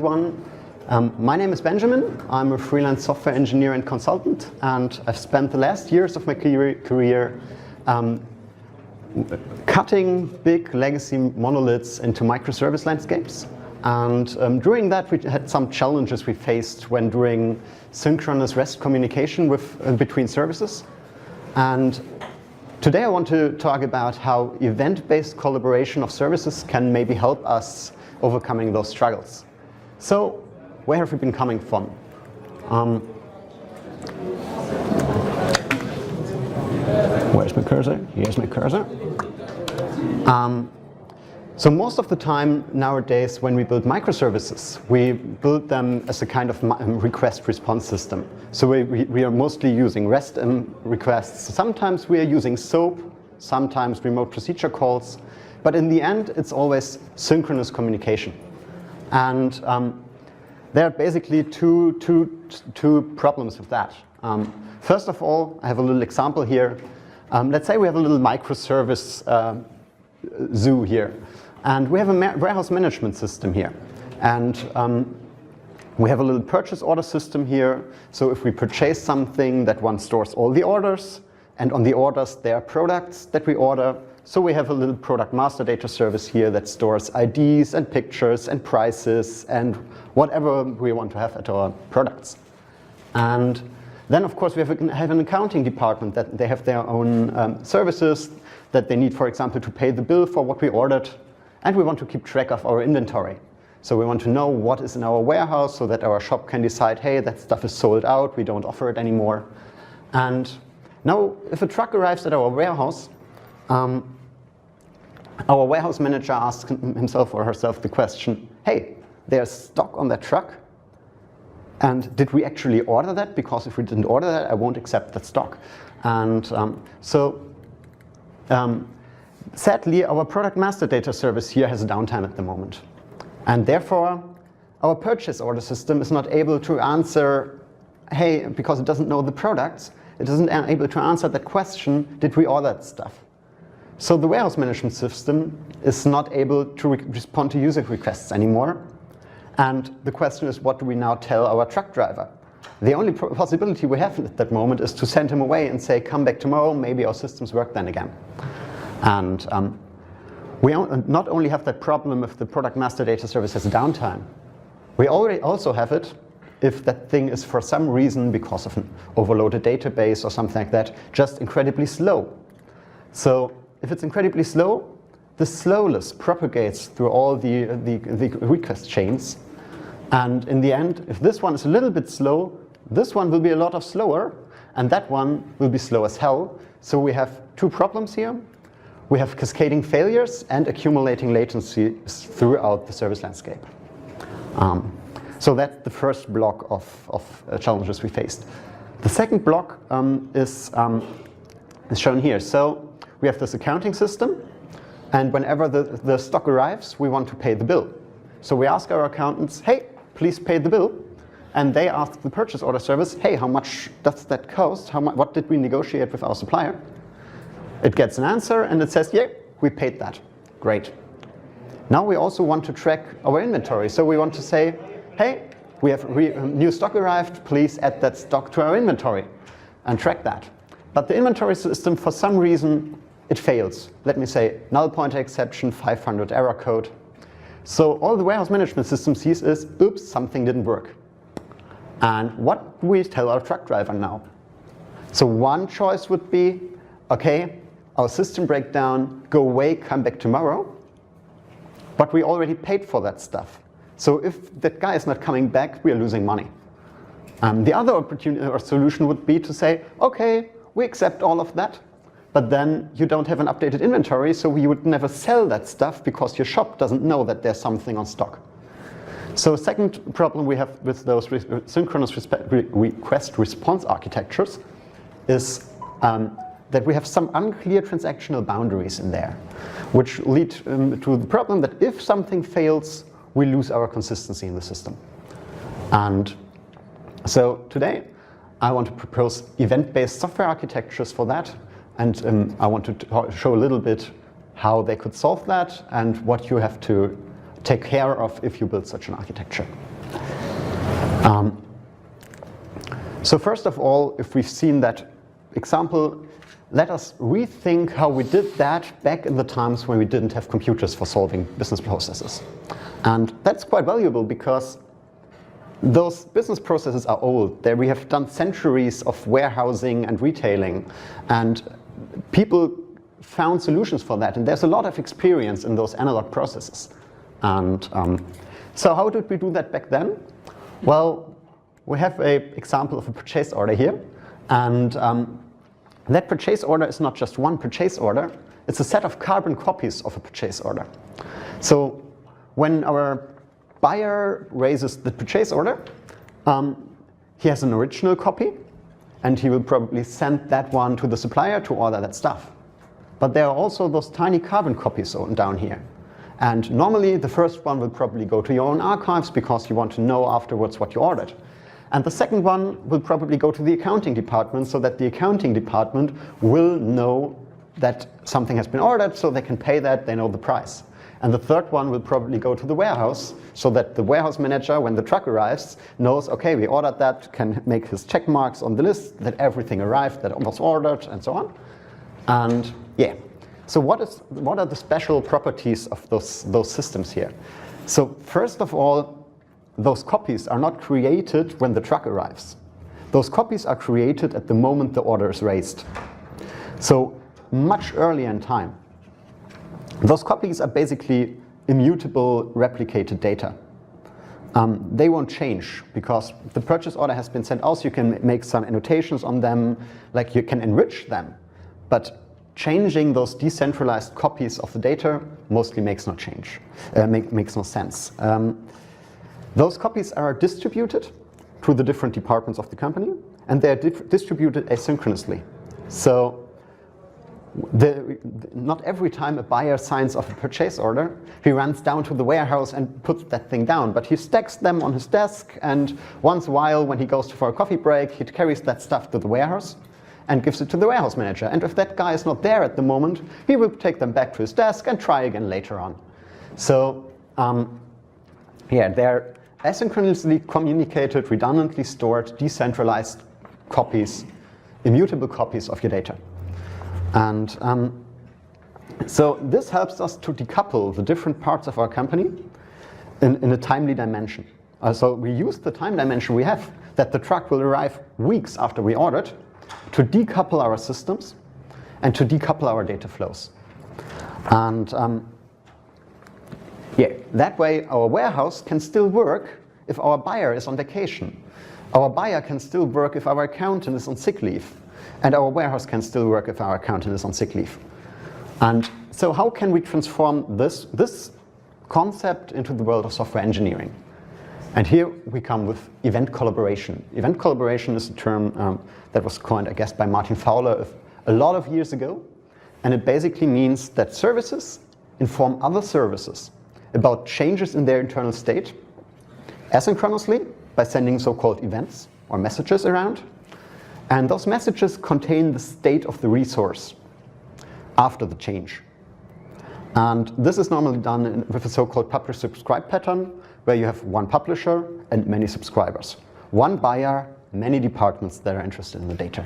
everyone. My name is Benjamin. I'm a freelance software engineer and consultant, and I've spent the last years of my career cutting big legacy monoliths into microservice landscapes. And during that, we had some challenges we faced when doing synchronous REST communication between services. And today I want to talk about how event-based collaboration of services can maybe help us overcoming those struggles. So, where have we been coming from? Where's my cursor? Here's my cursor. So most of the time nowadays when we build microservices, we build them as a kind of request response system. So we are mostly using REST requests. Sometimes we are using SOAP, sometimes remote procedure calls, but in the end it's always synchronous communication. And there are basically two problems with that. First of all, I have a little example here. Let's say we have a little microservice zoo here. And we have a warehouse management system here. And we have a little purchase order system here. So if we purchase something, that one stores all the orders. And on the orders, there are products that we order. So we have a little product master data service here that stores IDs and pictures and prices and whatever we want to have at our products. And then, of course, we have an accounting department that they have their own services that they need, for example, to pay the bill for what we ordered. And we want to keep track of our inventory. So we want to know what is in our warehouse so that our shop can decide, hey, that stuff is sold out, we don't offer it anymore. And now, if a truck arrives at our warehouse, our warehouse manager asks himself or herself the question, hey, there's stock on that truck. And did we actually order that? Because if we didn't order that, I won't accept that stock. And sadly, our product master data service here has a downtime at the moment. And therefore, our purchase order system is not able to answer, hey, because it doesn't know the products, it isn't able to answer that question, did we order that stuff? So the warehouse management system is not able to respond to user requests anymore. And the question is, what do we now tell our truck driver? The only possibility we have at that moment is to send him away and say, come back tomorrow, maybe our systems work then again. And we not only have that problem if the product master data service has downtime, we already also have it if that thing is for some reason, because of an overloaded database or something like that, just incredibly slow. So if it's incredibly slow, the slowness propagates through all the request chains. And in the end, if this one is a little bit slow, this one will be a lot slower, and that one will be slow as hell. So we have two problems here. We have cascading failures and accumulating latency throughout the service landscape. So that's the first block of challenges we faced. The second block is shown here. So we have this accounting system, and whenever the stock arrives, we want to pay the bill. So we ask our accountants, hey, please pay the bill. And they ask the purchase order service, hey, how much does that cost? What did we negotiate with our supplier? It gets an answer and it says, yeah, we paid that. Great. Now we also want to track our inventory. So we want to say, hey, we have new stock arrived, please add that stock to our inventory and track that. But the inventory system, for some reason, it fails. Let me say, null pointer exception, 500 error code. So all the warehouse management system sees is, oops, something didn't work. And what do we tell our truck driver now? So one choice would be, okay, our system breakdown, go away, come back tomorrow. But we already paid for that stuff. So if that guy is not coming back, we are losing money. The other opportunity or solution would be to say, okay, we accept all of that, but then you don't have an updated inventory, so you would never sell that stuff because your shop doesn't know that there's something on stock. So second problem we have with those synchronous request response architectures is that we have some unclear transactional boundaries in there, which lead to the problem that if something fails, we lose our consistency in the system. And so today, I want to propose event-based software architectures for that, and I want to show a little bit how they could solve that and what you have to take care of if you build such an architecture. So first of all, if we've seen that example, let us rethink how we did that back in the times when we didn't have computers for solving business processes. And that's quite valuable because those business processes are old. We have done centuries of warehousing and retailing, and people found solutions for that. And there's a lot of experience in those analog processes. And so how did we do that back then? Well, we have an example of a purchase order here. And that purchase order is not just one purchase order. It's a set of carbon copies of a purchase order. So when our buyer raises the purchase order, he has an original copy, and he will probably send that one to the supplier to order that stuff. But there are also those tiny carbon copies down here. And normally the first one will probably go to your own archives because you want to know afterwards what you ordered. And the second one will probably go to the accounting department so that the accounting department will know that something has been ordered so they can pay that, they know the price. And the third one will probably go to the warehouse so that the warehouse manager, when the truck arrives, knows, okay, we ordered that, can make his check marks on the list that everything arrived, that was ordered, and so on. And yeah, so what are the special properties of those systems here? So first of all, those copies are not created when the truck arrives. Those copies are created at the moment the order is raised. So much earlier in time. Those copies are basically immutable replicated data. They won't change because the purchase order has been sent out. So you can make some annotations on them, like you can enrich them. But changing those decentralized copies of the data mostly makes no change, makes no sense. Those copies are distributed to the different departments of the company, and they're distributed asynchronously. So not every time a buyer signs off a purchase order, he runs down to the warehouse and puts that thing down, but he stacks them on his desk, and once in a while when he goes for a coffee break, he carries that stuff to the warehouse and gives it to the warehouse manager. And if that guy is not there at the moment, he will take them back to his desk and try again later on. So yeah, they're asynchronously communicated, redundantly stored, decentralized copies, immutable copies of your data. And so this helps us to decouple the different parts of our company in a timely dimension. So we use the time dimension we have, that the truck will arrive weeks after we ordered, to decouple our systems and to decouple our data flows. And yeah, that way our warehouse can still work if our buyer is on vacation. Our buyer can still work if our accountant is on sick leave. And our warehouse can still work if our accountant is on sick leave. And so how can we transform this concept into the world of software engineering? And here we come with event collaboration. Event collaboration is a term that was coined, I guess, by Martin Fowler a lot of years ago. And it basically means that services inform other services about changes in their internal state asynchronously by sending so-called events or messages around. And those messages contain the state of the resource after the change. And this is normally done with a so-called publish-subscribe pattern, where you have one publisher and many subscribers. One buyer, many departments that are interested in the data.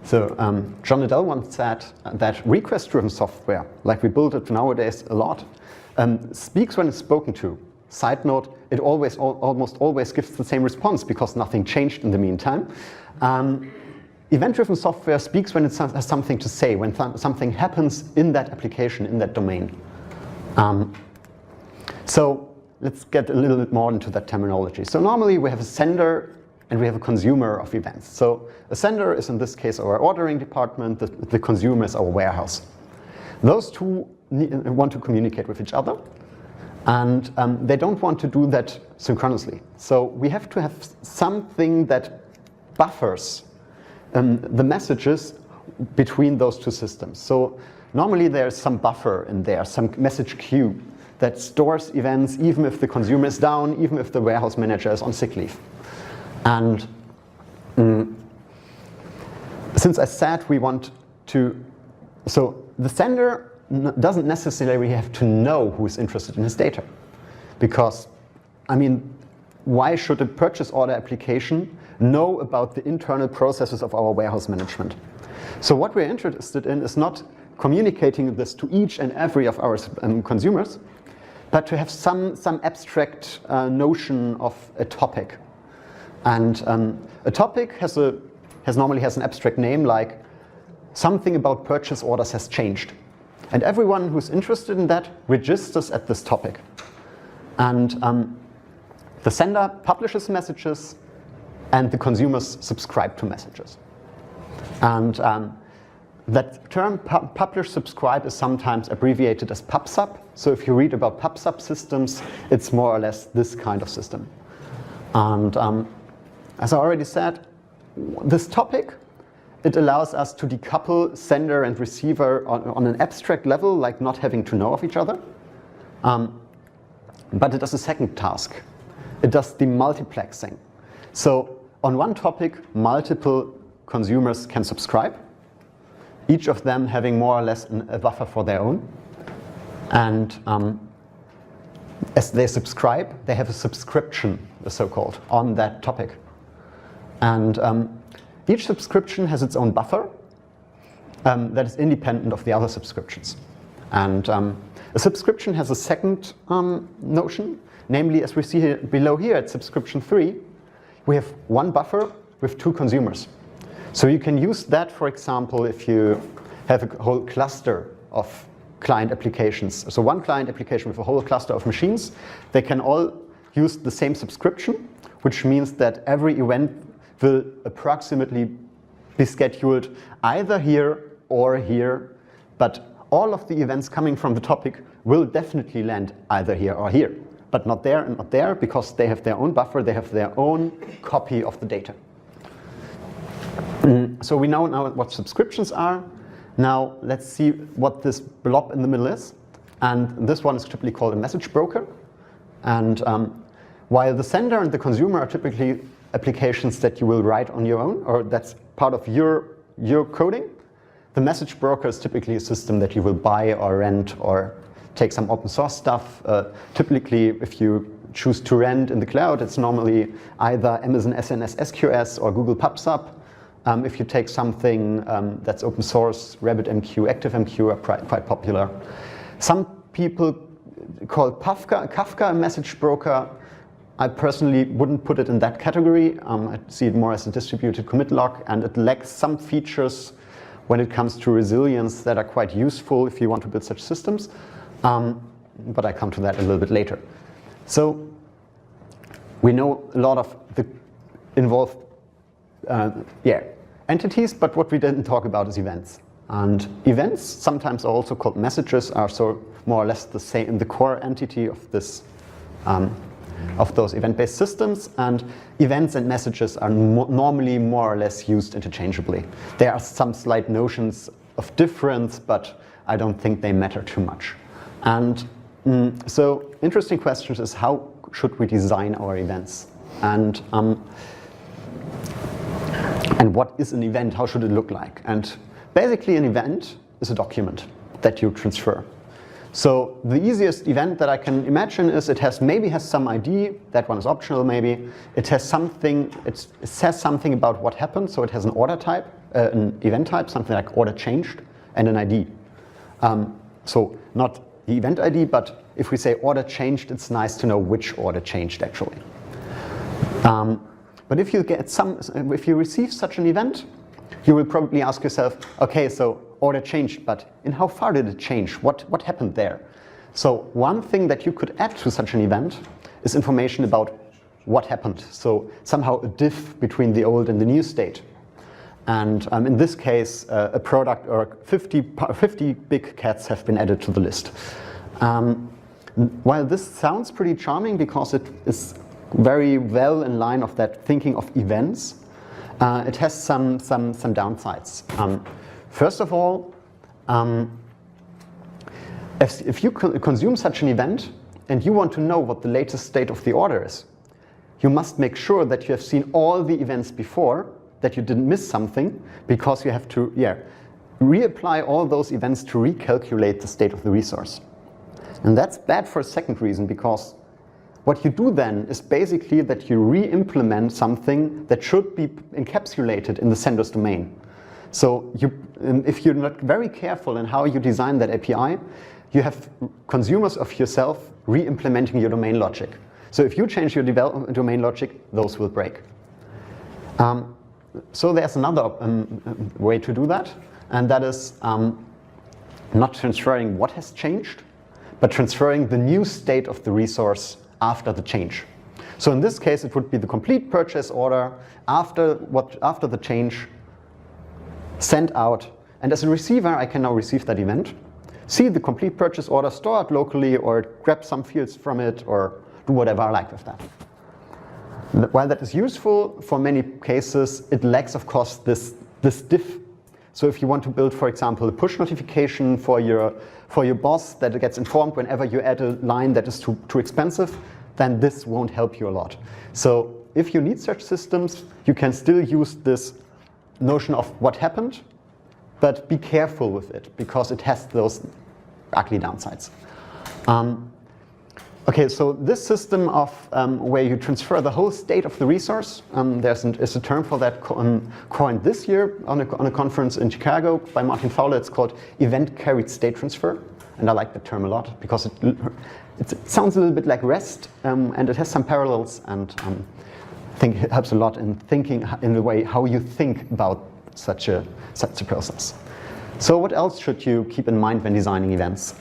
So John Liddell once said that request-driven software, like we build it nowadays a lot, speaks when it's spoken to. Side note, it almost always gives the same response because nothing changed in the meantime. Event-driven software speaks when it has something to say, when something happens in that application, in that domain. So let's get a little bit more into that terminology. So normally we have a sender and we have a consumer of events. So a sender is in this case our ordering department, the consumer is our warehouse. Those two want to communicate with each other, and they don't want to do that synchronously. So we have to have something that buffers the messages between those two systems. So normally there's some buffer in there, some message queue that stores events even if the consumer is down, even if the warehouse manager is on sick leave. And since I said we want to, so the sender doesn't necessarily have to know who's interested in his data, because I mean, why should a purchase order application know about the internal processes of our warehouse management? So what we're interested in is not communicating this to each and every of our consumers, but to have some abstract notion of a topic. And a topic normally has an abstract name, like something about purchase orders has changed. And everyone who's interested in that registers at this topic. And the sender publishes messages, and the consumers subscribe to messages. And that term, publish subscribe, is sometimes abbreviated as PubSub. So if you read about PubSub systems, it's more or less this kind of system. And as I already said, this topic, it allows us to decouple sender and receiver on an abstract level, like not having to know of each other. But it does a second task. It does the multiplexing. So on one topic, multiple consumers can subscribe, each of them having more or less a buffer for their own. And as they subscribe, they have a subscription, so-called, on that topic. And each subscription has its own buffer that is independent of the other subscriptions. And a subscription has a second notion, namely, as we see here, below here at subscription 3, we have one buffer with 2 consumers. So you can use that, for example, if you have a whole cluster of client applications. So one client application with a whole cluster of machines, they can all use the same subscription, which means that every event will approximately be scheduled either here or here, but all of the events coming from the topic will definitely land either here or here, but not there and not there, because they have their own buffer, they have their own copy of the data. So we know now what subscriptions are. Now let's see what this blob in the middle is. And this one is typically called a message broker. And while the sender and the consumer are typically applications that you will write on your own, or that's part of your coding, the message broker is typically a system that you will buy or rent or take some open source stuff. Typically, if you choose to rent in the cloud, it's normally either Amazon SNS SQS or Google PubSub. If you take something that's open source, RabbitMQ, ActiveMQ are quite popular. Some people call Kafka a message broker. I personally wouldn't put it in that category. I see it more as a distributed commit log, and it lacks some features when it comes to resilience that are quite useful if you want to build such systems. But I come to that a little bit later. So we know a lot of the involved entities, but what we didn't talk about is events. And events, sometimes also called messages, are so more or less the same in the core entity of this of those event-based systems. And events and messages are normally more or less used interchangeably. There are some slight notions of difference, but I don't think they matter too much. And so interesting questions is, how should we design our events? And what is an event? How should it look like? And basically an event is a document that you transfer. So the easiest event that I can imagine is it maybe has some ID. That one is optional maybe. It has something, it says something about what happened. So it has an order type, an event type, something like order changed, and an ID. So not the event ID, but if we say order changed, it's nice to know which order changed actually. But if you receive such an event, you will probably ask yourself, okay, so order changed, but in how far did it change? What happened there? So one thing that you could add to such an event is information about what happened. So somehow a diff between the old and the new state. And in this case, a product or 50 big cats have been added to the list. While this sounds pretty charming because it is very well in line of that thinking of events, it has some downsides. First of all, if you consume such an event and you want to know what the latest state of the order is, you must make sure that you have seen all the events before, that you didn't miss something, because you have to reapply all those events to recalculate the state of the resource. And that's bad for a second reason, because What you do then is basically that you re-implement something that should be encapsulated in the sender's domain. So if you're not very careful in how you design that API, you have consumers of yourself re-implementing your domain logic. So if you change your domain logic, those will break. So there's another way to do that, and that is not transferring what has changed, but transferring the new state of the resource after the change. So in this case, it would be the complete purchase order after the change sent out. And as a receiver, I can now receive that event, see the complete purchase order, store it locally, or grab some fields from it, or do whatever I like with that. While that is useful for many cases, it lacks, of course, this diff. So if you want to build, for example, a push notification for your boss that gets informed whenever you add a line that is too expensive, then this won't help you a lot. So if you need such systems, you can still use this notion of what happened, but be careful with it because it has those ugly downsides. Okay, so this system of where you transfer the whole state of the resource, there's a term for that coined this year on a conference in Chicago by Martin Fowler. It's called event carried state transfer, and I like that term a lot because it sounds a little bit like REST, and it has some parallels, and I think it helps a lot in thinking in the way how you think about such a process. So what else should you keep in mind when designing events?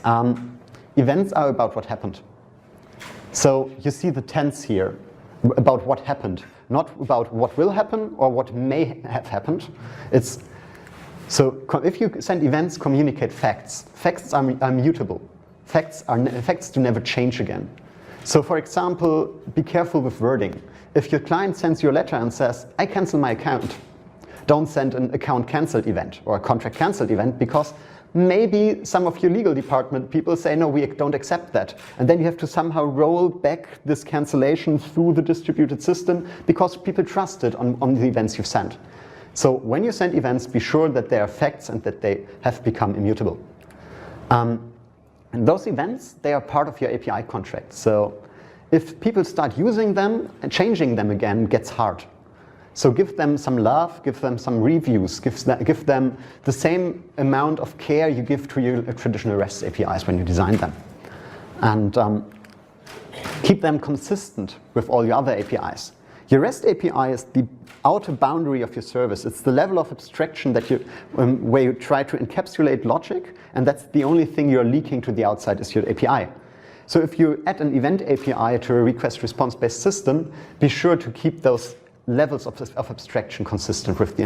Events are about what happened. So you see the tense here about what happened, not about what will happen or what may have happened. So if you send events, communicate facts. Facts are mutable. Facts do never change again. So for example, be careful with wording. If your client sends you a letter and says, I cancel my account, don't send an account cancelled event or a contract cancelled event, because maybe some of your legal department people say, no, we don't accept that. And then you have to somehow roll back this cancellation through the distributed system because people trust it on the events you've sent. So when you send events, be sure that they are facts and that they have become immutable. And those events, they are part of your API contract. So if people start using them, and changing them again gets hard. So give them some love, give them some reviews, give them the same amount of care you give to your traditional REST APIs when you design them. And keep them consistent with all your other APIs. Your REST API is the outer boundary of your service. It's the level of abstraction that where you try to encapsulate logic, and that's the only thing you're leaking to the outside is your API. So if you add an event API to a request response-based system, be sure to keep those levels of abstraction consistent with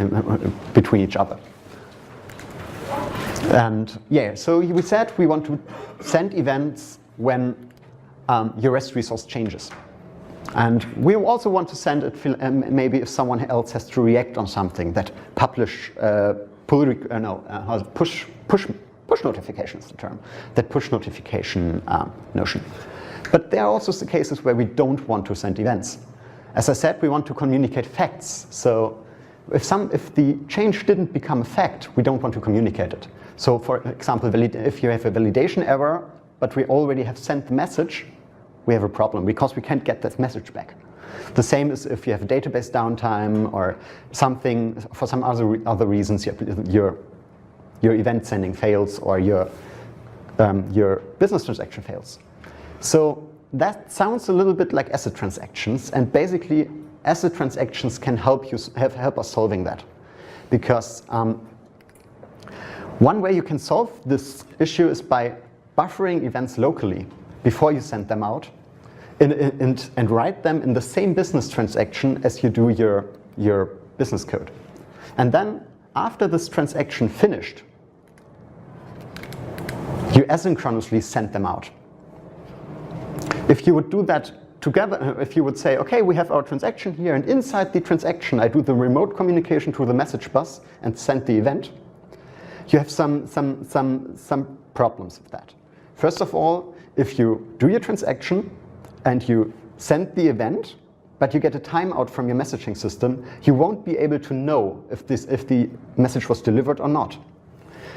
between each other. And yeah, so we said we want to send events when your REST resource changes. And we also want to send it maybe if someone else has to react on something, that push notification is the term, that push notification notion. But there are also the cases where we don't want to send events. As I said, we want to communicate facts. So if the change didn't become a fact, we don't want to communicate it. So for example, if you have a validation error, but we already have sent the message, we have a problem because we can't get that message back. The same is if you have a database downtime or something, for some other reasons, your event sending fails or your business transaction fails. So that sounds a little bit like ACID transactions, and basically ACID transactions can help us solving that. Because one way you can solve this issue is by buffering events locally before you send them out and write them in the same business transaction as you do your business code. And then after this transaction finished, you asynchronously send them out. If you would do that together, if you would say, okay, we have our transaction here, and inside the transaction, I do the remote communication to the message bus and send the event, you have some problems with that. First of all, if you do your transaction and you send the event, but you get a timeout from your messaging system, you won't be able to know if the message was delivered or not.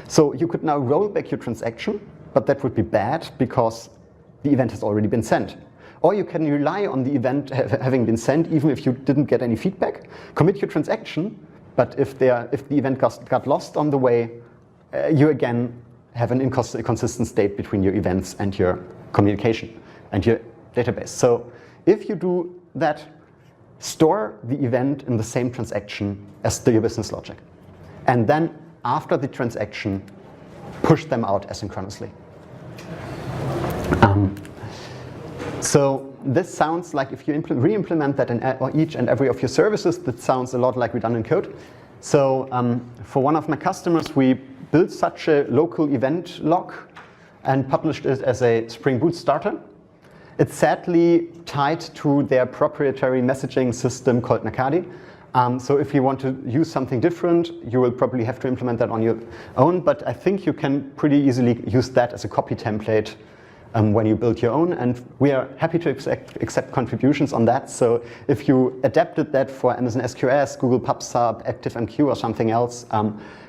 So you could now roll back your transaction, but that would be bad because the event has already been sent. or you can rely on the event having been sent even if you didn't get any feedback, commit your transaction, but if the event got lost on the way, you again have an inconsistent state between your events and your communication and your database. So if you do that, store the event in the same transaction as your business logic. And then after the transaction, push them out asynchronously. So this sounds like if you re-implement that in each and every of your services, that sounds a lot like redundant code. So for one of my customers, we built such a local event log and published it as a Spring Boot starter. It's sadly tied to their proprietary messaging system called Cascading. So if you want to use something different, you will probably have to implement that on your own, but I think you can pretty easily use that as a copy template when you build your own, and we are happy to accept contributions on that. So if you adapted that for Amazon SQS, Google PubSub, ActiveMQ or something else,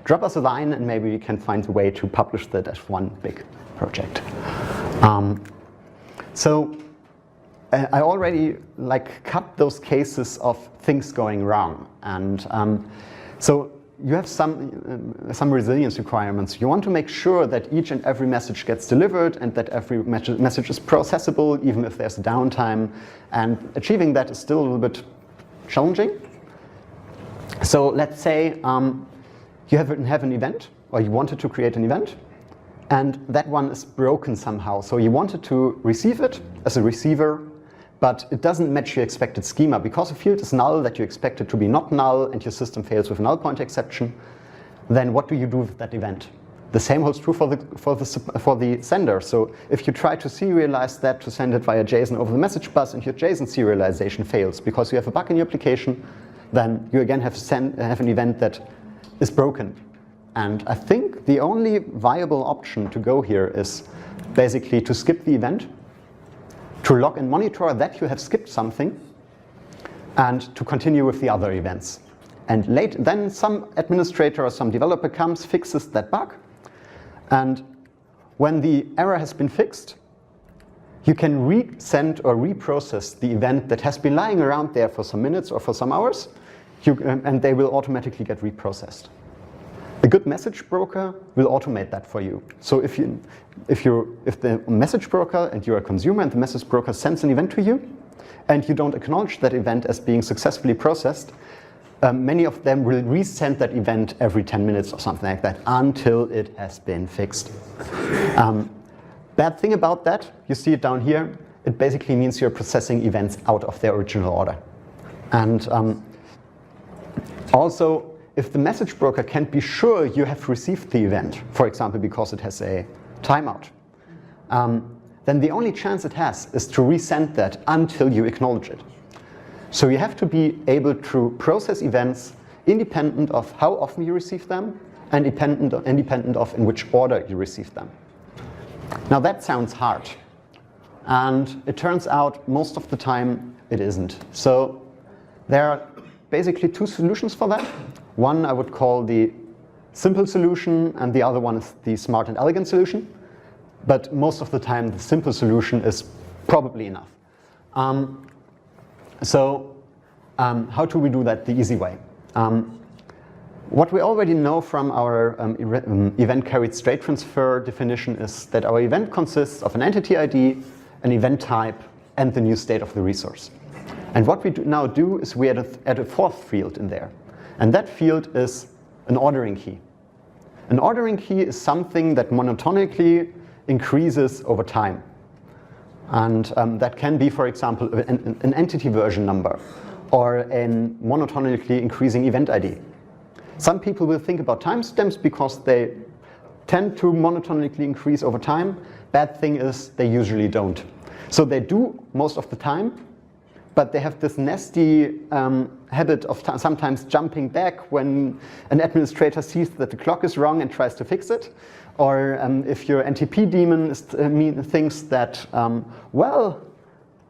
drop us a line and maybe we can find a way to publish that as one big project. So I already cut those cases of things going wrong, and so you have some resilience requirements. You want to make sure that each and every message gets delivered and that every message is processable, even if there's downtime. And achieving that is still a little bit challenging. So let's say you have an event, or you wanted to create an event, and that one is broken somehow. So you wanted to receive it as a receiver, but it doesn't match your expected schema because a field is null that you expect it to be not null and your system fails with a null pointer exception. Then what do you do with that event? The same holds true for the sender. So if you try to serialize that to send it via JSON over the message bus and your JSON serialization fails because you have a bug in your application, then you again have an event that is broken. And I think the only viable option to go here is basically to skip the event, to log and monitor that you have skipped something, and to continue with the other events. And then some administrator or some developer comes, fixes that bug, and when the error has been fixed, you can resend or reprocess the event that has been lying around there for some minutes or for some hours, and they will automatically get reprocessed. A good message broker will automate that for you. So if the message broker and you're a consumer and the message broker sends an event to you and you don't acknowledge that event as being successfully processed, many of them will resend that event every 10 minutes or something like that until it has been fixed. Bad thing about that, you see it down here, it basically means you're processing events out of their original order. And also, if the message broker can't be sure you have received the event, for example, because it has a timeout, then the only chance it has is to resend that until you acknowledge it. So you have to be able to process events independent of how often you receive them and independent of in which order you receive them. Now that sounds hard, and it turns out most of the time it isn't. So there are basically two solutions for that. One I would call the simple solution, and the other one is the smart and elegant solution. But most of the time, the simple solution is probably enough. How do we do that the easy way? What we already know from our event carried straight transfer definition is that our event consists of an entity ID, an event type, and the new state of the resource. And what we now do is we add a fourth field in there. And that field is an ordering key. An ordering key is something that monotonically increases over time. And that can be, for example, an entity version number or a monotonically increasing event ID. Some people will think about timestamps because they tend to monotonically increase over time. Bad thing is they usually don't. So they do most of the time, but they have this nasty habit of sometimes jumping back when an administrator sees that the clock is wrong and tries to fix it. Or if your NTP daemon thinks that, well,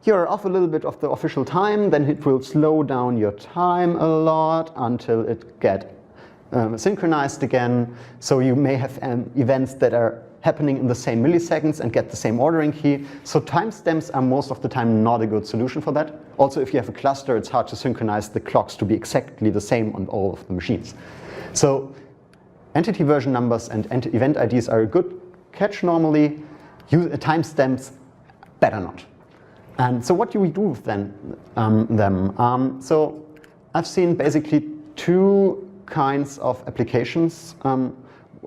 you're off a little bit of the official time, then it will slow down your time a lot until it synchronized again. So you may have events that are happening in the same milliseconds and get the same ordering key. So timestamps are most of the time not a good solution for that. Also, if you have a cluster, it's hard to synchronize the clocks to be exactly the same on all of the machines. So entity version numbers and event IDs are a good catch normally. Timestamps, better not. And so what do we do with them? So I've seen basically two kinds of applications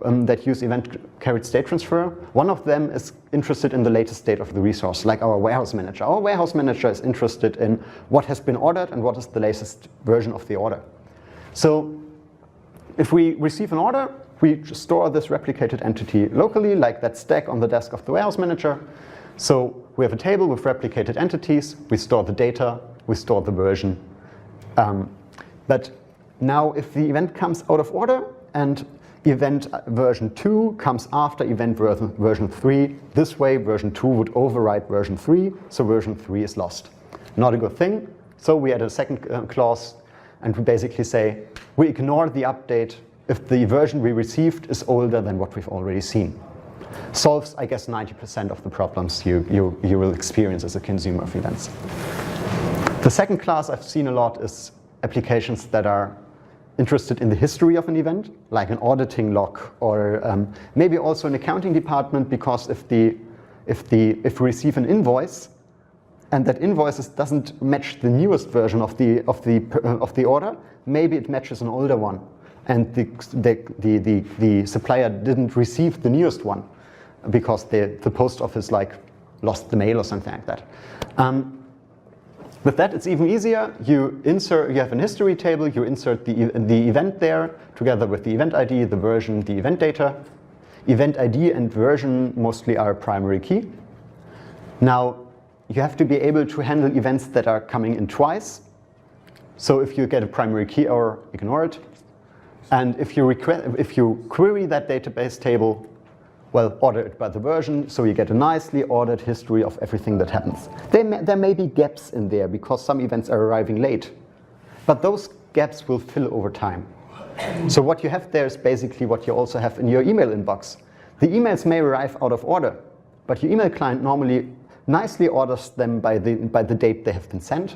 that use event-carried state transfer. One of them is interested in the latest state of the resource, like our warehouse manager. Our warehouse manager is interested in what has been ordered and what is the latest version of the order. So if we receive an order, we store this replicated entity locally, like that stack on the desk of the warehouse manager. So we have a table with replicated entities. We store the data. We store the version. But now if the event comes out of order and event version 2 comes after event version 3, this way version 2 would override version 3, so version 3 is lost. Not a good thing. So we add a second clause, and we basically say we ignore the update if the version we received is older than what we've already seen. Solves, I guess, 90% of the problems you will experience as a consumer of events. The second class I've seen a lot is applications that are interested in the history of an event, like an auditing log, or maybe also an accounting department, because if we receive an invoice and that invoice doesn't match the newest version of the order, maybe it matches an older one, and the supplier didn't receive the newest one because the post office like lost the mail or something like that. With that, it's even easier. You have an history table, you insert the event there together with the event ID, the version, the event data. Event ID and version mostly are primary key. Now, you have to be able to handle events that are coming in twice. So if you get a primary key error, ignore it. And if you query that database table, well, order it by the version, so you get a nicely ordered history of everything that happens. There may be gaps in there because some events are arriving late, but those gaps will fill over time. So what you have there is basically what you also have in your email inbox. The emails may arrive out of order, but your email client normally nicely orders them by the date they have been sent,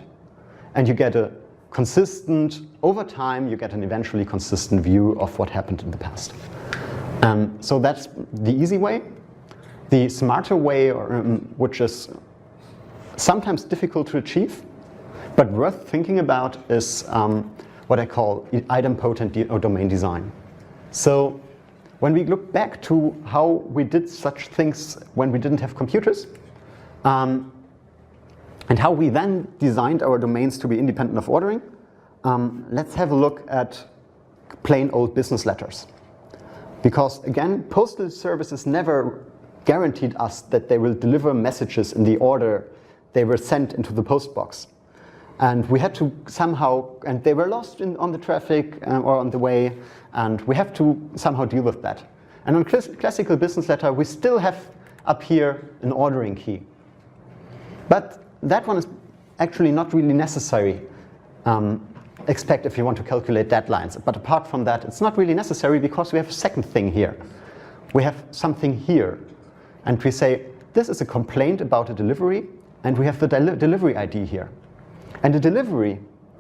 and you get a consistent, over time, you get an eventually consistent view of what happened in the past. So that's the easy way. The smarter way, which is sometimes difficult to achieve, but worth thinking about, is what I call idempotent domain design. So when we look back to how we did such things when we didn't have computers, and how we then designed our domains to be independent of ordering, let's have a look at plain old business letters. Because again, postal services never guaranteed us that they will deliver messages in the order they were sent into the post box. And we had to somehow, and they were lost on the traffic or on the way, and we have to somehow deal with that. And on classical business letter, we still have up here an ordering key. But that one is actually not really necessary, except if you want to calculate deadlines. But apart from that, it's not really necessary because we have a second thing here. We have something here. And we say, this is a complaint about a delivery, and we have the delivery ID here. And the delivery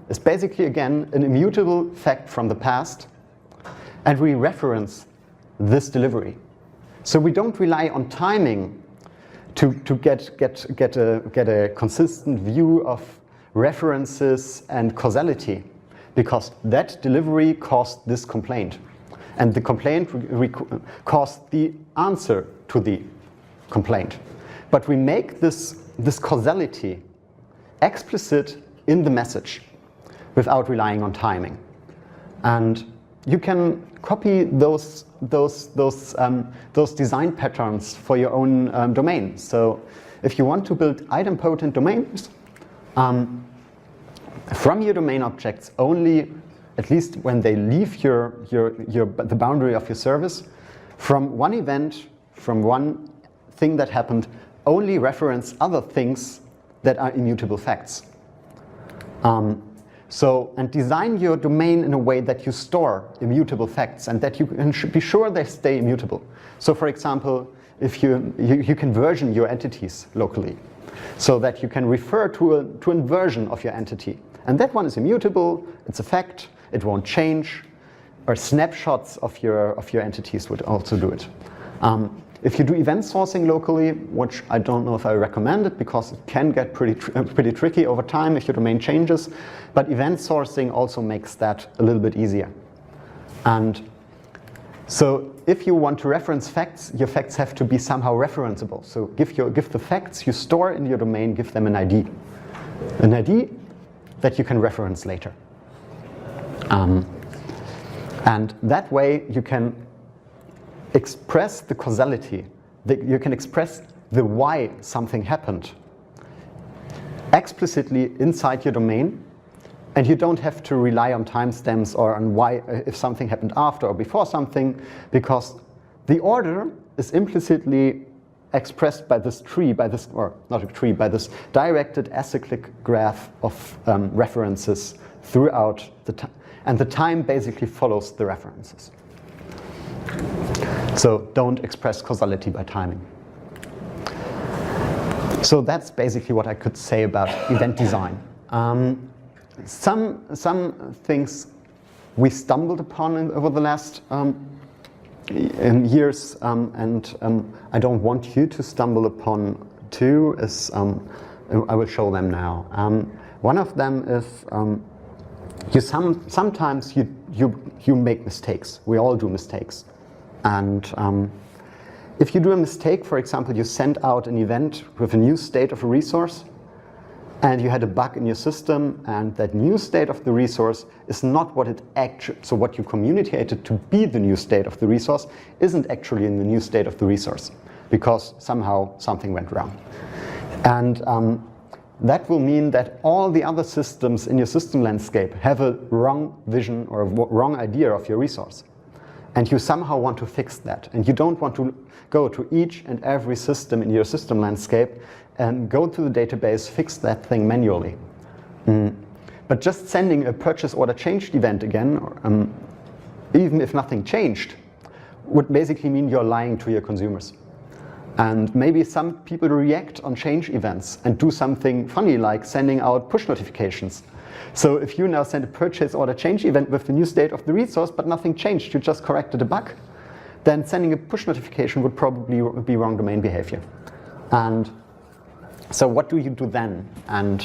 is basically, again, an immutable fact from the past, and we reference this delivery. So we don't rely on timing to get a consistent view of references and causality, because that delivery caused this complaint. And the complaint caused the answer to the complaint. But we make this causality explicit in the message without relying on timing. And you can copy those design patterns for your own domain. So if you want to build idempotent domains, from your domain objects only, at least when they leave the boundary of your service, from one event, from one thing that happened, only reference other things that are immutable facts. So, and design your domain in a way that you store immutable facts and that you can be sure they stay immutable. So for example, if you can version your entities locally so that you can refer to a version of your entity. And that one is immutable, it's a fact, it won't change, or snapshots of your entities would also do it. If you do event sourcing locally, which I don't know if I recommend it because it can get pretty tricky over time if your domain changes, but event sourcing also makes that a little bit easier. And so if you want to reference facts, your facts have to be somehow referenceable. So give the facts you store in your domain, give them an ID. An ID that you can reference later. And that way you can express the causality, you can express the why something happened explicitly inside your domain, and you don't have to rely on timestamps or on why, if something happened after or before something, because the order is implicitly expressed by this tree, by this, or not a tree, by this directed acyclic graph of references throughout the time, and the time basically follows the references. So don't express causality by timing. So that's basically what I could say about event design. Some things we stumbled upon over the last years, and I don't want you to stumble upon too, is I will show them now. One of them is sometimes you make mistakes. We all do mistakes. And if you do a mistake, for example, you send out an event with a new state of a resource, and you had a bug in your system, and that new state of the resource is not what it actually, so what you communicated to be the new state of the resource isn't actually in the new state of the resource, because somehow something went wrong. And that will mean that all the other systems in your system landscape have a wrong vision or a wrong idea of your resource. And you somehow want to fix that. And you don't want to go to each and every system in your system landscape and go to the database, fix that thing manually. But just sending a purchase order changed event again, even if nothing changed, would basically mean you're lying to your consumers. And maybe some people react on change events and do something funny like sending out push notifications. So if you now send a purchase order change event with the new state of the resource, but nothing changed, you just corrected a bug, then sending a push notification would probably be wrong domain behavior. And so what do you do then? And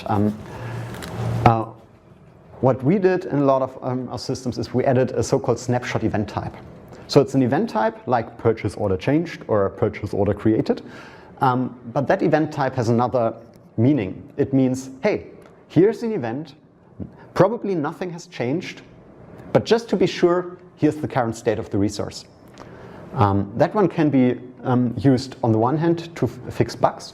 what we did in a lot of our systems is we added a so-called snapshot event type. So it's an event type like purchase order changed or purchase order created, but that event type has another meaning. It means, hey, here's an event, probably nothing has changed, but just to be sure, here's the current state of the resource. That one can be used on the one hand to fix bugs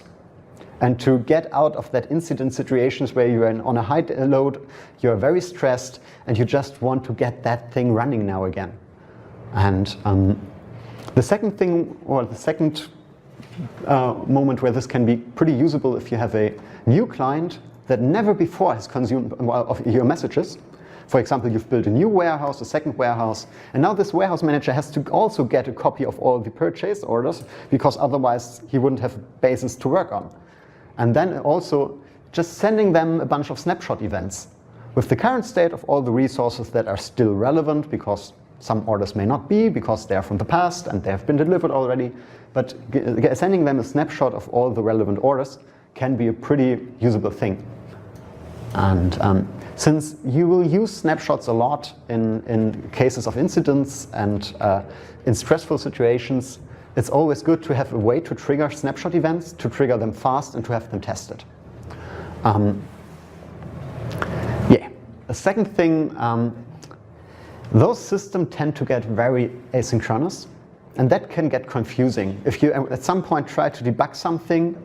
and to get out of that incident situations where you're on a high load, you're very stressed, and you just want to get that thing running now again. And the second thing, or the second moment where this can be pretty usable if you have a new client that never before has consumed your messages. For example, you've built a new warehouse, a second warehouse, and now this warehouse manager has to also get a copy of all the purchase orders because otherwise he wouldn't have basis to work on. And then also just sending them a bunch of snapshot events with the current state of all the resources that are still relevant, because some orders may not be because they're from the past and they have been delivered already, but sending them a snapshot of all the relevant orders can be a pretty usable thing. And since you will use snapshots a lot in cases of incidents and in stressful situations, it's always good to have a way to trigger snapshot events, to trigger them fast and to have them tested. A second thing, those systems tend to get very asynchronous, and that can get confusing. If you at some point try to debug something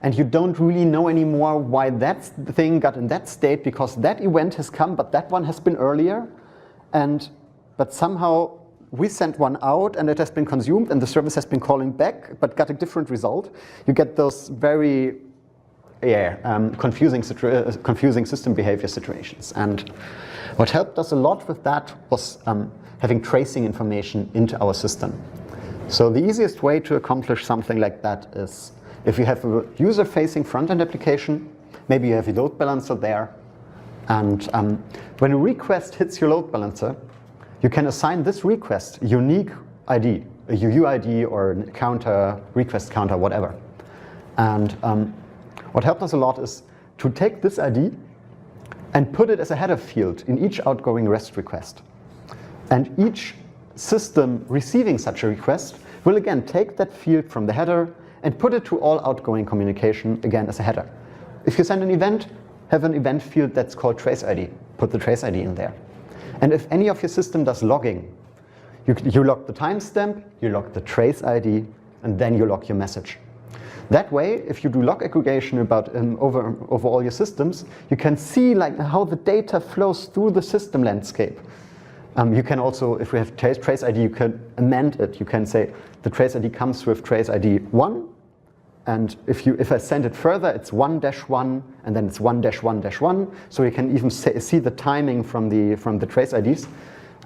and you don't really know anymore why that thing got in that state because that event has come but that one has been earlier, but somehow we sent one out and it has been consumed and the service has been calling back but got a different result. You get those very confusing system behavior situations. And what helped us a lot with that was having tracing information into our system. So the easiest way to accomplish something like that is if you have a user-facing front-end application, maybe you have a load balancer there, and when a request hits your load balancer, you can assign this request a unique ID, a UUID or a counter, request counter, whatever. And what helped us a lot is to take this ID and put it as a header field in each outgoing REST request. And each system receiving such a request will again take that field from the header and put it to all outgoing communication again as a header. If you send an event, have an event field that's called trace ID. Put the trace ID in there. And if any of your system does logging, you log the timestamp, you log the trace ID, and then you log your message. That way, if you do log aggregation about over all your systems, you can see like how the data flows through the system landscape. You can also, if we have trace ID, you can amend it. You can say the trace ID comes with trace ID 1, and if I send it further, it's 1-1, and then it's 1-1-1. So you can even see the timing from the trace IDs.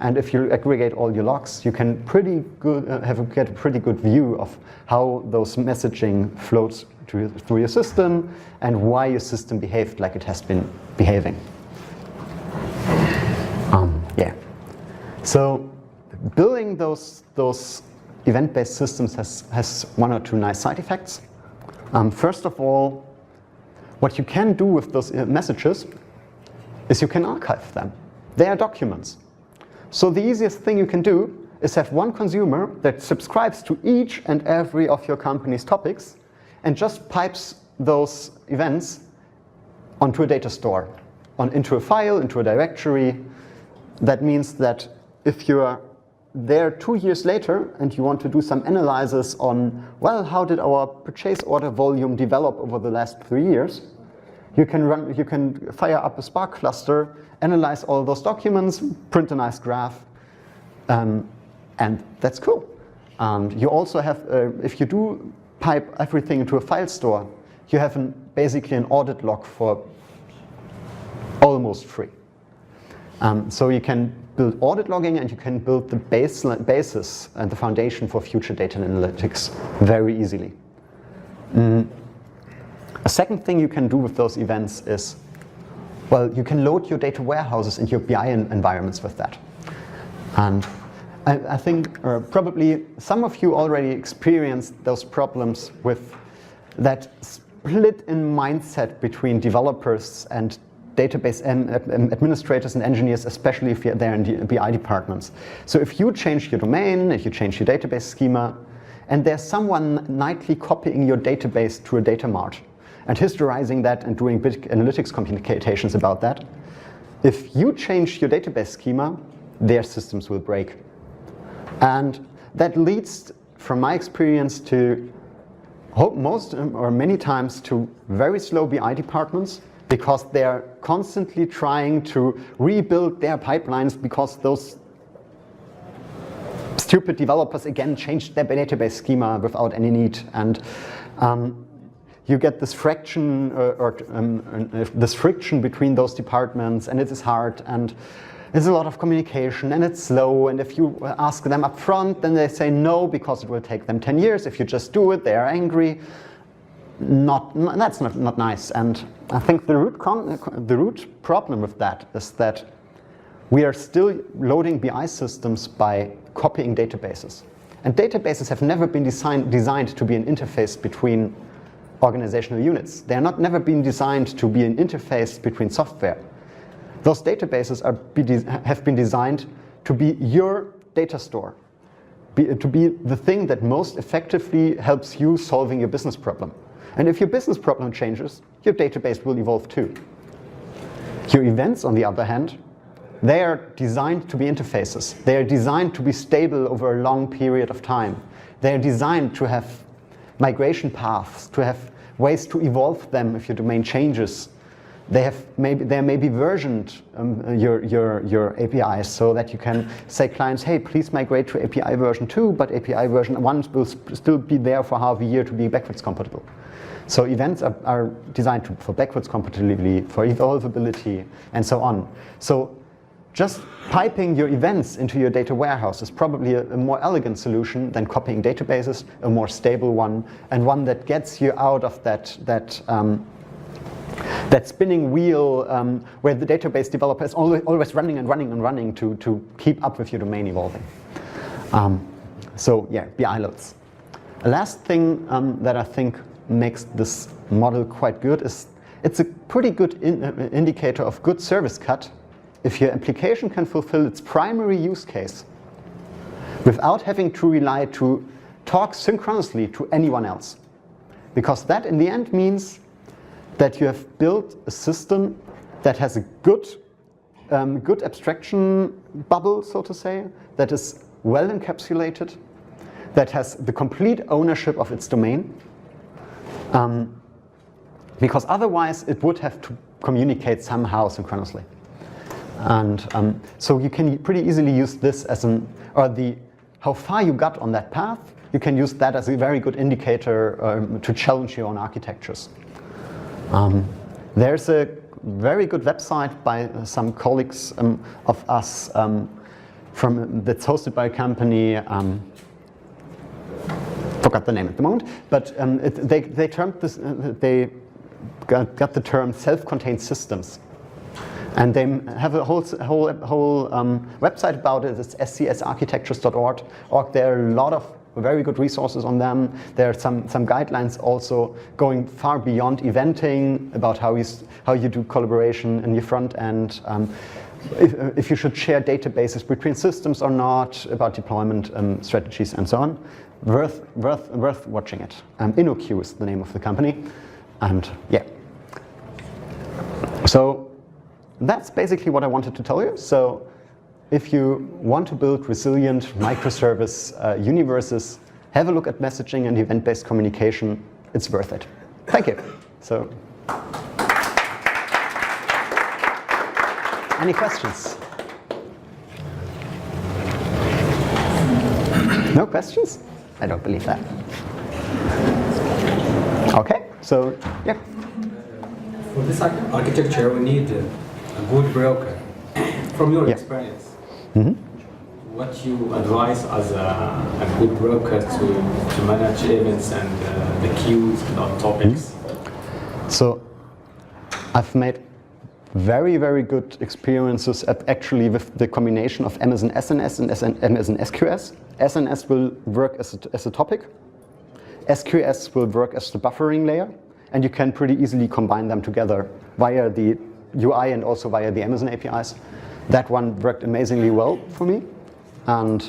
And if you aggregate all your logs, you can get a pretty good view of how those messaging flows through your system and why your system behaved like it has been behaving. So building those event-based systems has one or two nice side effects. First of all, what you can do with those messages is you can archive them. They are documents. So the easiest thing you can do is have one consumer that subscribes to each and every of your company's topics and just pipes those events onto a data store, into a file, into a directory. That means that if you're there 2 years later and you want to do some analysis on, well, how did our purchase order volume develop over the last 3 years, you can fire up a Spark cluster, analyze all those documents, print a nice graph, and that's cool. And you also have, if you do pipe everything into a file store, you have basically an audit log for almost free. So you can build audit logging and you can build the basis and the foundation for future data analytics very easily. A second thing you can do with those events is, well, you can load your data warehouses into your BI environments with that. And I think probably some of you already experienced those problems with that split in mindset between developers and database administrators and engineers, especially if they're in the BI departments. So if you change your domain, if you change your database schema, and there's someone nightly copying your database to a data mart and historizing that and doing big analytics computations about that, if you change your database schema, their systems will break. And that leads, from my experience, to most or many times to very slow BI departments, because they're constantly trying to rebuild their pipelines because those stupid developers again changed their database schema without any need. And you get this friction this friction between those departments, and it is hard, and there's a lot of communication, and it's slow, and if you ask them up front, then they say no because it will take them 10 years. If you just do it, they are angry. That's not nice. And I think the root problem with that is that we are still loading BI systems by copying databases. And databases have never been designed to be an interface between organizational units. They are never been designed to be an interface between software. Those databases have been designed to be your data store, to be the thing that most effectively helps you solving your business problem. And if your business problem changes, your database will evolve too. Your events, on the other hand, they are designed to be interfaces. They are designed to be stable over a long period of time. They are designed to have migration paths, to have ways to evolve them if your domain changes. They may be versioned your APIs so that you can say clients, hey, please migrate to API version 2, but API version 1 will still be there for half a year to be backwards compatible. So events are designed for backwards compatibility, for evolvability, and so on. So just piping your events into your data warehouse is probably a more elegant solution than copying databases, a more stable one, and one that gets you out of that spinning wheel where the database developer is always running and running and running to keep up with your domain evolving. So yeah, BI loads. A last thing that I think makes this model quite good is it's a pretty good indicator of good service cut if your application can fulfill its primary use case without having to rely to talk synchronously to anyone else. Because that in the end means that you have built a system that has a good abstraction bubble, so to say, that is well encapsulated, that has the complete ownership of its domain, because otherwise it would have to communicate somehow synchronously. And so you can pretty easily use this as how far you got on that path. You can use that as a very good indicator to challenge your own architectures. There's a very good website by some colleagues of us that's hosted by a company. Forgot the name at the moment, but they termed this. They got the term self-contained systems. And they have a whole website about it. It's scsarchitectures.org. There are a lot of very good resources on them. There are some guidelines also going far beyond eventing about how you do collaboration in your front end, if you should share databases between systems or not, about deployment strategies and so on. Worth watching it. InnoQ is the name of the company, and yeah. So that's basically what I wanted to tell you. So if you want to build resilient microservice universes, have a look at messaging and event-based communication. It's worth it. Thank you. So, any questions? No questions? I don't believe that. Okay, so yeah. For this architecture, we need a good broker. From your experience, what you advise as a good broker to manage events and the queues and topics? So I've made very, very good experiences actually with the combination of Amazon SNS and Amazon SQS. SNS will work as a topic. SQS will work as the buffering layer. And you can pretty easily combine them together via the UI and also via the Amazon APIs. That one worked amazingly well for me. And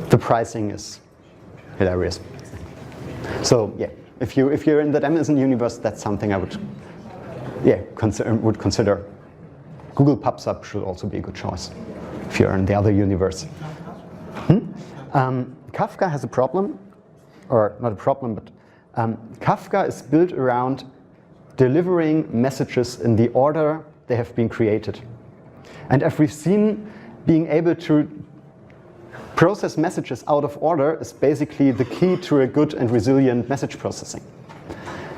the pricing is hilarious. So yeah, if you're in that Amazon universe, that's something I would consider. Google PubSub should also be a good choice if you're in the other universe. Kafka has a problem, or not a problem, but Kafka is built around delivering messages in the order they have been created. And as we've seen, being able to process messages out of order is basically the key to a good and resilient message processing.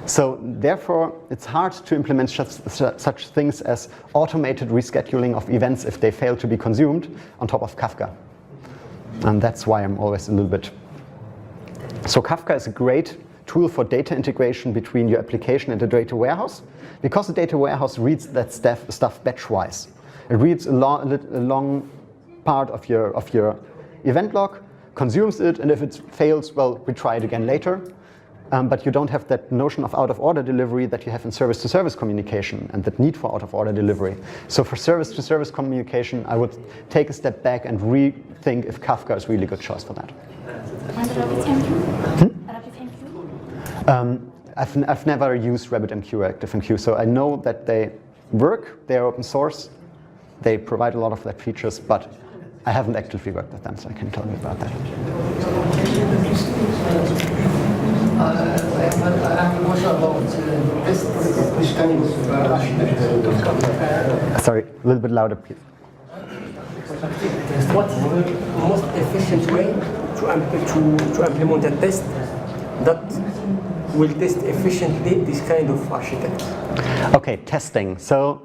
So therefore, it's hard to implement such things as automated rescheduling of events if they fail to be consumed on top of Kafka. And that's why I'm always a little bit. So Kafka is a great tool for data integration between your application and the data warehouse, because the data warehouse reads that stuff batch-wise. It reads a long part of your event log, consumes it, and if it fails, well, we try it again later. But you don't have that notion of out-of-order delivery that you have in service-to-service communication and that need for out-of-order delivery. So for service-to-service communication, I would take a step back and rethink if Kafka is really a good choice for that. I've never used RabbitMQ or ActiveMQ, so I know that they work, they are open source, they provide a lot of that features, but I haven't actively worked with them, so I can tell you about that. I have a question about this bit louder, please. What is the most efficient way to implement a test that will test efficiently this kind of architecture? Okay, testing. So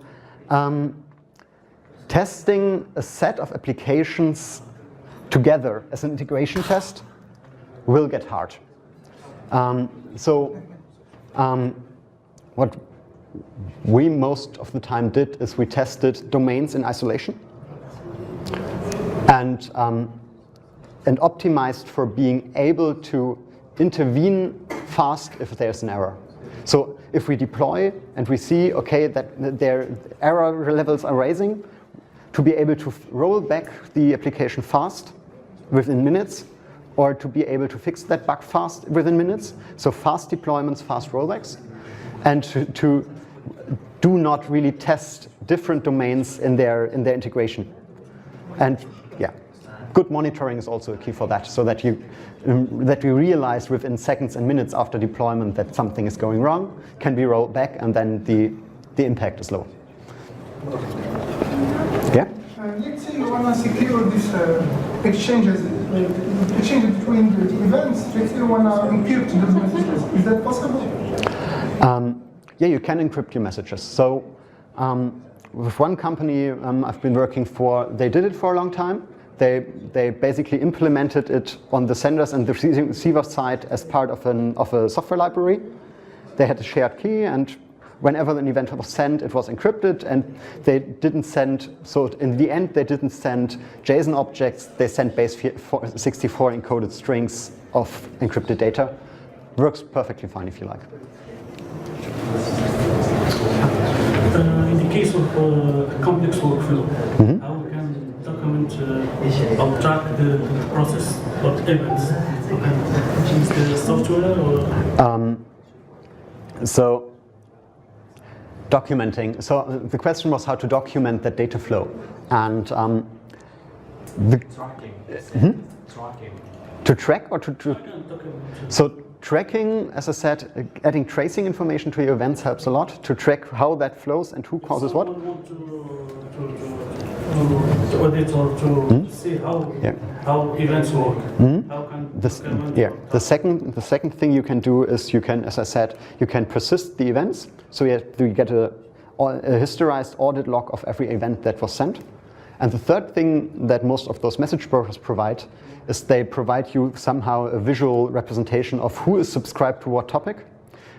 testing a set of applications together as an integration test will get hard. What we most of the time did is we tested domains in isolation and optimized for being able to intervene fast if there's an error. So if we deploy and we see, okay, that their error levels are rising, to be able to roll back the application fast within minutes, or to be able to fix that bug fast within minutes. So fast deployments, fast rollbacks, and to do not really test different domains in their integration. And yeah, good monitoring is also a key for that, so that you realize within seconds and minutes after deployment that something is going wrong, can be rolled back, and then the impact is low. Yeah? Let's say you want to secure this exchanges between the events. Let's say you want to encrypt those messages. Is that possible? Yeah, you can encrypt your messages. So with one company I've been working for, they did it for a long time. They basically implemented it on the senders and the receiver side as part of a software library. They had a shared key, and whenever an event was sent, it was encrypted, and they didn't send, so in the end they didn't send JSON objects, they sent base 64 encoded strings of encrypted data. Works perfectly fine if you like. In the case of complex workflow, how we can document or track the process of events? Is the software or? So documenting. So the question was how to document that data flow, and Tracking. Tracking. To track or to so tracking, as I said, adding tracing information to your events helps a lot to track how that flows and who causes what. Want to audit or to see how events work. How can the second thing you can do is you can, as I said, you can persist the events. So you get a historized audit log of every event that was sent. And the third thing that most of those message brokers provide is they provide you somehow a visual representation of who is subscribed to what topic.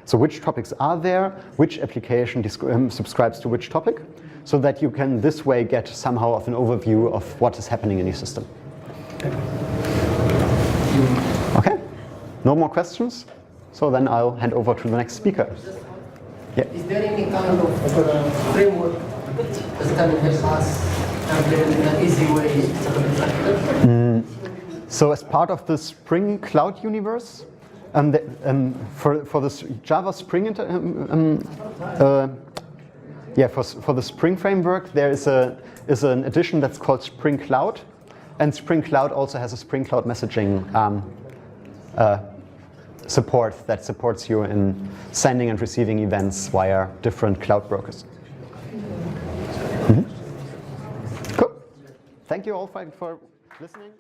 So which topics are there, which application subscribes to which topic, so that you can this way get somehow of an overview of what is happening in your system. Okay, no more questions? So then I'll hand over to the next speaker. Yeah. Is there any kind of framework that can help us in an easy way? So as part of the Spring Cloud universe, for this Java Spring, for the Spring framework, there is an addition that's called Spring Cloud, and Spring Cloud also has a Spring Cloud messaging support that supports you in sending and receiving events via different cloud brokers. Cool. Thank you all for listening.